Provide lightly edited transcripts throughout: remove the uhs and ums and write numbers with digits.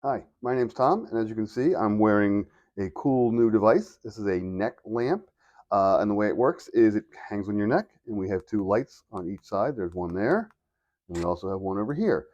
Hi, my name's Tom, and as you can see, I'm wearing a cool new device. This is a neck lamp, and the way it works is it hangs on your neck, and we have two lights on each side. There's one there, and we also have one over here.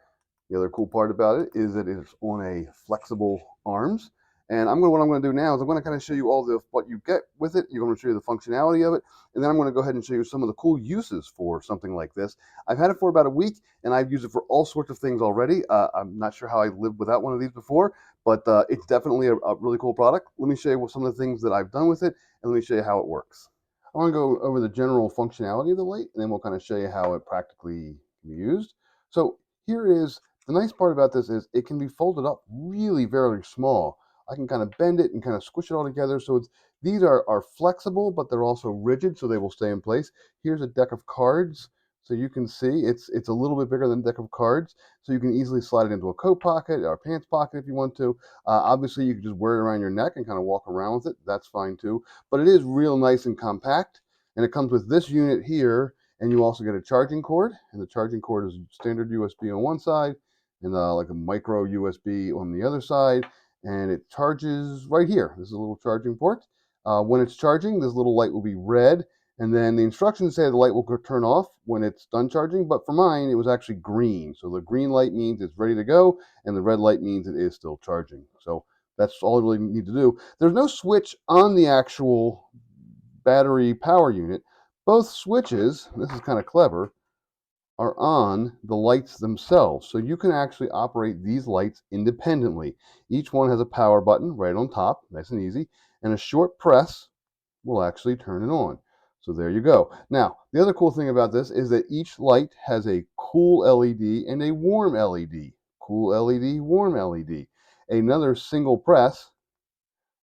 The other cool part about it is that it's on a flexible arms. And what I'm going to do now is I'm going to kind of show you all the what you get with it. You're going to show you the functionality of it, and then I'm going to go ahead and show you some of the cool uses for something like this. I've had it for about a week, and I've used it for all sorts of things already. I'm not sure how I lived without one of these before, but it's definitely a really cool product. Let me show you some of the things that I've done with it, and let me show you how it works. I want to go over the general functionality of the light, and then we'll kind of show you how it practically can be used. So here is the nice part about this is it can be folded up really very small. I can kind of bend it and kind of squish it all together. So these are flexible, but they're also rigid, so they will stay in place. Here's a deck of cards. So you can see it's a little bit bigger than a deck of cards. So you can easily slide it into a coat pocket or a pants pocket if you want to. Obviously, you can just wear it around your neck and kind of walk around with it. That's fine too. But it is real nice and compact. And it comes with this unit here. And you also get a charging cord. And the charging cord is standard USB on one side and like a micro USB on the other side, and it charges right here. This is a little charging port. When it's charging, this little light will be red, and then the instructions say the light will turn off when it's done charging, but for mine, it was actually green. So the green light means it's ready to go, and the red light means it is still charging. So that's all I really need to do. There's no switch on the actual battery power unit. Both switches, this is kind of clever, are on the lights themselves. So you can actually operate these lights independently. Each one has a power button right on top, nice and easy, and a short press will actually turn it on. So there you go. Now, the other cool thing about this is that each light has a cool LED and a warm LED. Cool LED, warm LED. Another single press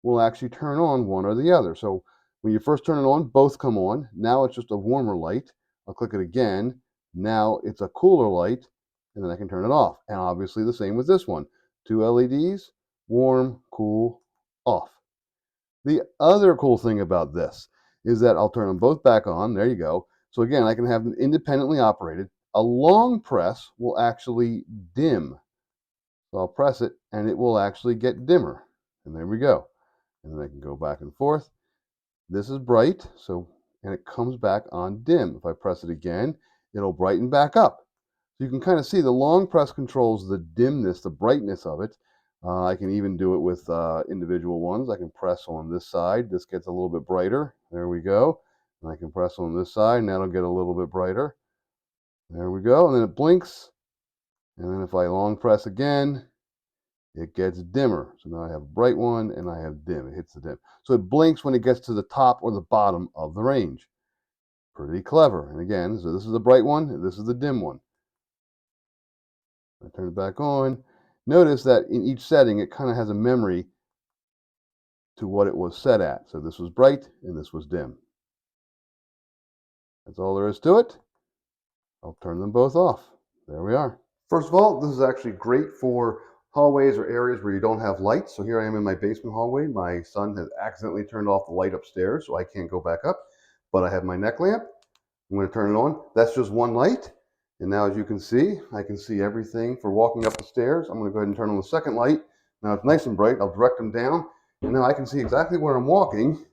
will actually turn on one or the other. So when you first turn it on, both come on. Now it's just a warmer light. I'll click it again. Now it's a cooler light, and then I can turn it off. And obviously the same with this one. Two LEDs, warm, cool, off. The other cool thing about this is that I'll turn them both back on. There you go. So again, I can have them independently operated. A long press will actually dim. So I'll press it, and it will actually get dimmer. And there we go. And then I can go back and forth. This is bright, and it comes back on dim. If I press it again, it'll brighten back up. So you can kind of see the long press controls the dimness, the brightness of it. I can even do it with individual ones. I can press on this side. This gets a little bit brighter. There we go. And I can press on this side, and that'll get a little bit brighter. There we go. And then it blinks. And then if I long press again, it gets dimmer. So now I have a bright one and I have dim. It hits the dim. So it blinks when it gets to the top or the bottom of the range. Pretty clever. And again, so this is the bright one, and this is the dim one. I turn it back on. Notice that in each setting, it kind of has a memory to what it was set at. So this was bright and this was dim. That's all there is to it. I'll turn them both off. There we are. First of all, this is actually great for hallways or areas where you don't have lights. So here I am in my basement hallway. My son has accidentally turned off the light upstairs, so I can't go back up. But I have my neck lamp. I'm going to turn it on. That's just one light. And now as you can see, I can see everything for walking up the stairs. I'm going to go ahead and turn on the second light. Now it's nice and bright. I'll direct them down. And now I can see exactly where I'm walking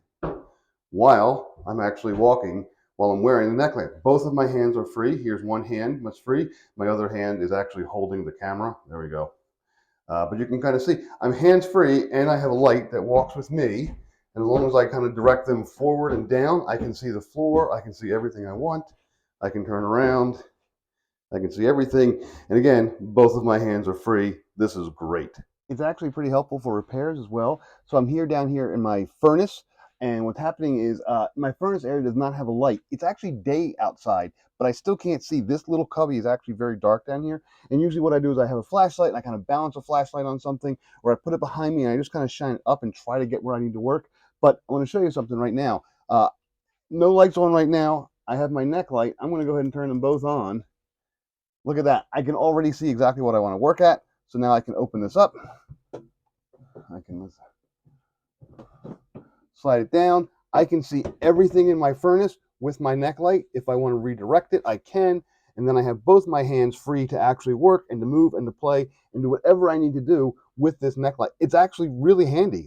while I'm actually walking while I'm wearing the neck lamp. Both of my hands are free. Here's one hand that's free. My other hand is actually holding the camera. There we go. But you can kind of see I'm hands-free and I have a light that walks with me. And as long as I kind of direct them forward and down, I can see the floor. I can see everything I want. I can turn around. I can see everything. And again, both of my hands are free. This is great. It's actually pretty helpful for repairs as well. So I'm down here in my furnace. And what's happening is my furnace area does not have a light. It's actually day outside, but I still can't see. This little cubby is actually very dark down here. And usually what I do is I have a flashlight and I kind of balance a flashlight on something, or I put it behind me and I just kind of shine it up and try to get where I need to work. But I want to show you something right now. No lights on right now. I have my neck light. I'm going to go ahead and turn them both on. Look at that. I can already see exactly what I want to work at. So now I can open this up. I can slide it down. I can see everything in my furnace with my neck light. If I want to redirect it, I can. And then I have both my hands free to actually work and to move and to play and do whatever I need to do with this neck light. It's actually really handy.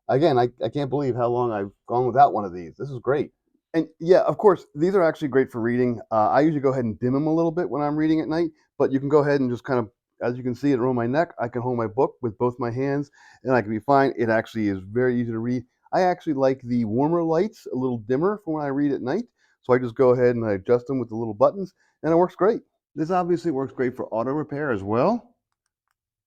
Again, I can't believe how long I've gone without one of these. This is great. And yeah, of course, these are actually great for reading. I usually go ahead and dim them a little bit when I'm reading at night, but you can go ahead and just kind of, as you can see it around my neck, I can hold my book with both my hands and I can be fine. It actually is very easy to read. I actually like the warmer lights a little dimmer for when I read at night. So I just go ahead and I adjust them with the little buttons and it works great. This obviously works great for auto repair as well.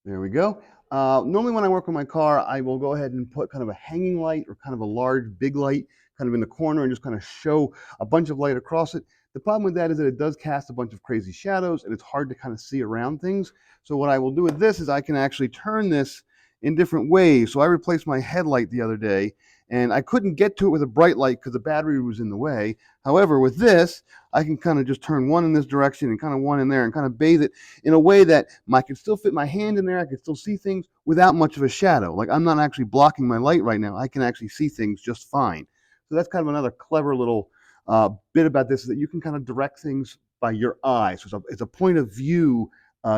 There we go. Normally when I work on my car, I will go ahead and put kind of a hanging light or kind of a large big light kind of in the corner and just kind of show a bunch of light across it. The problem with that is that it does cast a bunch of crazy shadows and it's hard to kind of see around things. So what I will do with this is I can actually turn this in different ways. So I replaced my headlight the other day and I couldn't get to it with a bright light because the battery was in the way. However, with this, I can kind of just turn one in this direction and kind of one in there and kind of bathe it in a way that I can still fit my hand in there. I can still see things without much of a shadow. Like I'm not actually blocking my light right now. I can actually see things just fine. So that's kind of another clever little bit about this, is that you can kind of direct things by your eye. So it's a point of view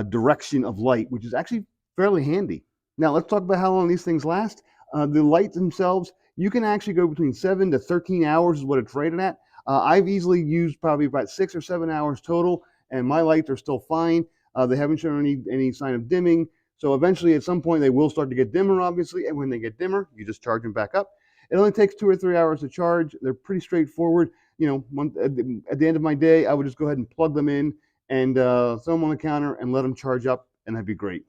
direction of light, which is actually fairly handy. Now let's talk about how long these things last. The lights themselves, you can actually go between 7 to 13 hours is what it's rated at. I've easily used probably about 6 or 7 hours total, and my lights are still fine. They haven't shown any sign of dimming. So eventually, at some point, they will start to get dimmer, obviously. And when they get dimmer, you just charge them back up. It only takes 2 or 3 hours to charge. They're pretty straightforward. You know, at the end of my day, I would just go ahead and plug them in and throw them on the counter and let them charge up, and that'd be great.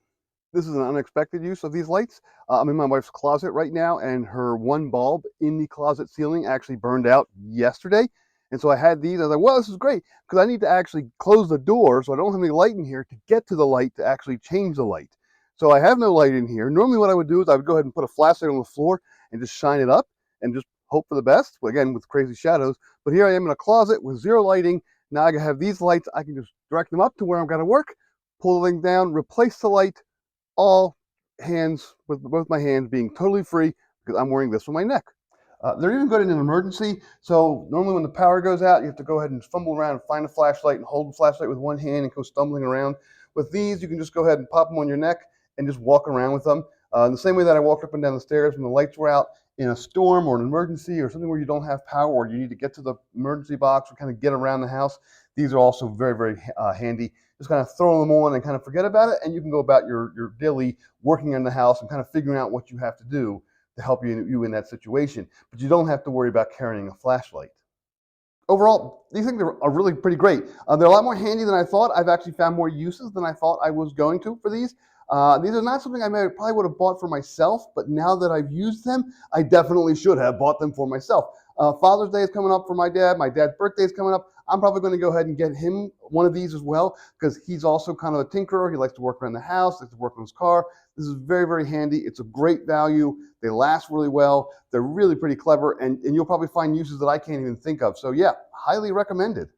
This is an unexpected use of these lights. I'm in my wife's closet right now, and her one bulb in the closet ceiling actually burned out yesterday. And so I had these. I was like, well, this is great because I need to actually close the door so I don't have any light in here to get to the light to actually change the light. So I have no light in here. Normally what I would do is I would go ahead and put a flashlight on the floor and just shine it up and just hope for the best, again, with crazy shadows. But here I am in a closet with zero lighting. Now I have these lights. I can just direct them up to where I'm going to work, pull the thing down, replace the light, all hands, with both my hands being totally free because I'm wearing this on my neck. They're even good in an emergency. So normally when the power goes out, you have to go ahead and fumble around and find a flashlight and hold the flashlight with one hand and go stumbling around. With these, you can just go ahead and pop them on your neck and just walk around with them. The same way that I walked up and down the stairs when the lights were out in a storm or an emergency or something where you don't have power or you need to get to the emergency box or kind of get around the house. These are also very, very handy. Just kind of throw them on and kind of forget about it, and you can go about your daily working in the house and kind of figuring out what you have to do to help you in that situation. But you don't have to worry about carrying a flashlight. Overall, these things are really pretty great. They're a lot more handy than I thought. I've actually found more uses than I thought I was going to for these. These are not something probably would have bought for myself, but now that I've used them, I definitely should have bought them for myself. Father's Day is coming up for my dad. My dad's birthday is coming up. I'm probably going to go ahead and get him one of these as well because he's also kind of a tinkerer. He likes to work around the house, likes to work on his car. This is very, very handy. It's a great value. They last really well. They're really pretty clever, and you'll probably find uses that I can't even think of. So yeah, highly recommended.